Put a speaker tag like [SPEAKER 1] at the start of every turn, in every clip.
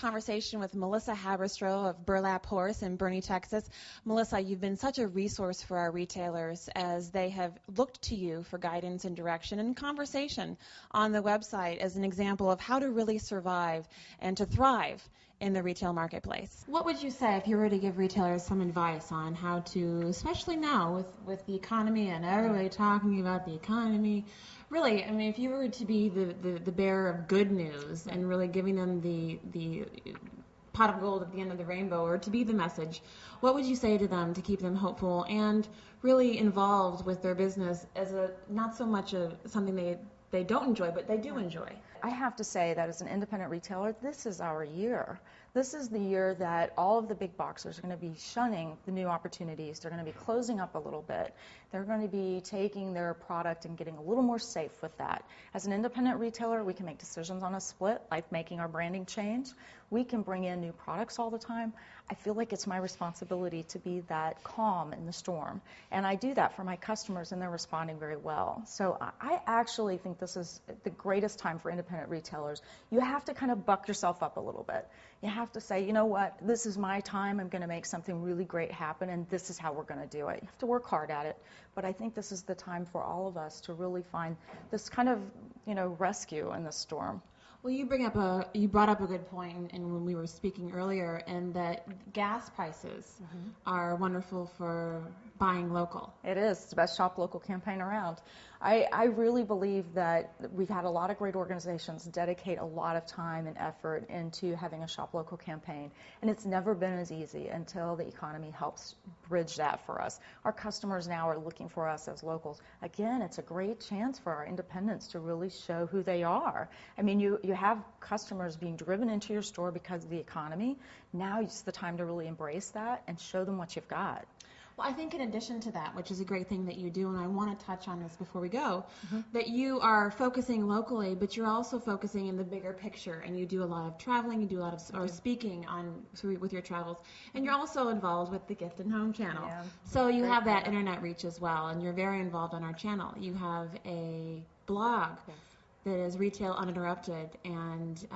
[SPEAKER 1] Conversation with Melissa Haberstroh of Burlap Horse in Boerne, Texas. Melissa, you've been such a resource for our retailers as they have looked to you for guidance and direction and conversation on the website as an example of how to really survive and to thrive in the retail marketplace. What would you say if you were to give retailers some advice on how to, especially now with the economy and everybody talking about the economy, really, I mean, if you were to be the bearer of good news and really giving them the pot of gold at the end of the rainbow, or to be the message, what would you say to them to keep them hopeful and really involved with their business as a not so much something they don't enjoy, but they do enjoy?
[SPEAKER 2] I have to say that as an independent retailer, this is our year. This is the year that all of the big boxers are going to be shunning the new opportunities. They're going to be closing up a little bit. They're going to be taking their product and getting a little more safe with that. As an independent retailer, we can make decisions on a split, like making our branding change. We can bring in new products all the time. I feel like it's my responsibility to be that calm in the storm. And I do that for my customers, and they're responding very well. So I actually think this is the greatest time for independent retailers. You have to kind of buck yourself up a little bit. You have to say, you know what, this is my time. I'm going to make something really great happen, and this is how we're going to do it. You have to work hard at it. But I think this is the time for all of us to really find this kind of, rescue in the storm.
[SPEAKER 1] Well, you brought up a good point, and when we were speaking earlier, and that gas prices are wonderful for buying local.
[SPEAKER 2] It is. It's the best shop local campaign around. I really believe that we've had a lot of great organizations dedicate a lot of time and effort into having a shop local campaign, and it's never been as easy until the economy helps bridge that for us. Our customers now are looking for us as locals. Again, it's a great chance for our independents to really show who they are. I mean, you have customers being driven into your store because of the economy. Now it's the time to really embrace that and show them what you've got.
[SPEAKER 1] Well, I think in addition to that, which is a great thing that you do, and I want to touch on this before we go, that you are focusing locally, but you're also focusing in the bigger picture, and you do a lot of traveling, you do a lot of or speaking with your travels, and you're also involved with the Gift and Home channel.
[SPEAKER 2] Yeah.
[SPEAKER 1] So you have that internet reach as well, and you're very involved on our channel. You have a blog. Yes. That is Retail Uninterrupted, and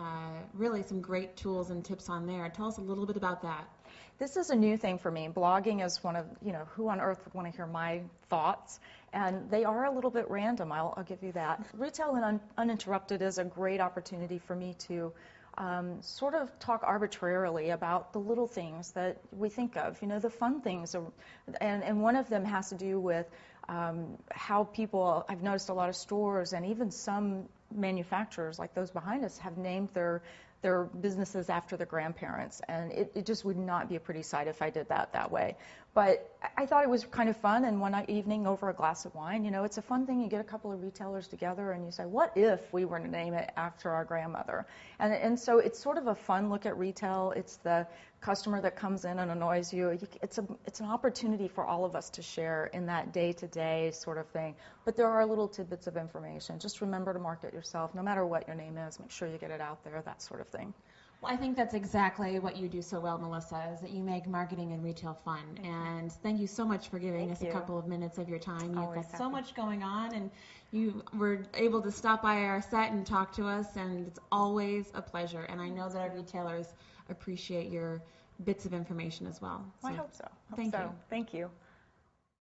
[SPEAKER 1] really some great tools and tips on there. Tell us a little bit about that.
[SPEAKER 2] This is a new thing for me. Blogging is one of, who on earth would want to hear my thoughts? And they are a little bit random, I'll give you that. Retail Uninterrupted is a great opportunity for me to sort of talk arbitrarily about the little things that we think of, the fun things. And one of them has to do with how people, I've noticed a lot of stores and even some manufacturers like those behind us have named their businesses after their grandparents, and it just would not be a pretty sight if I did that way. But I thought it was kind of fun, and one evening over a glass of wine, it's a fun thing. You get a couple of retailers together and you say, what if we were to name it after our grandmother? And so it's sort of a fun look at retail. It's the customer that comes in and annoys you. It's an opportunity for all of us to share in that day-to-day sort of thing. But there are little tidbits of information. Just remember to market yourself. No matter what your name is, make sure you get it out there, that sort of thing.
[SPEAKER 1] Well, I think that's exactly what you do so well, Melissa, is that you make marketing and retail fun. And thank you so much for giving us a couple of minutes of your time. You've got so much going on, and you were able to stop by our set and talk to us, and it's always a pleasure. And I know that our retailers appreciate your bits of information as well.
[SPEAKER 2] I hope so.
[SPEAKER 1] Thank you.
[SPEAKER 2] Thank you.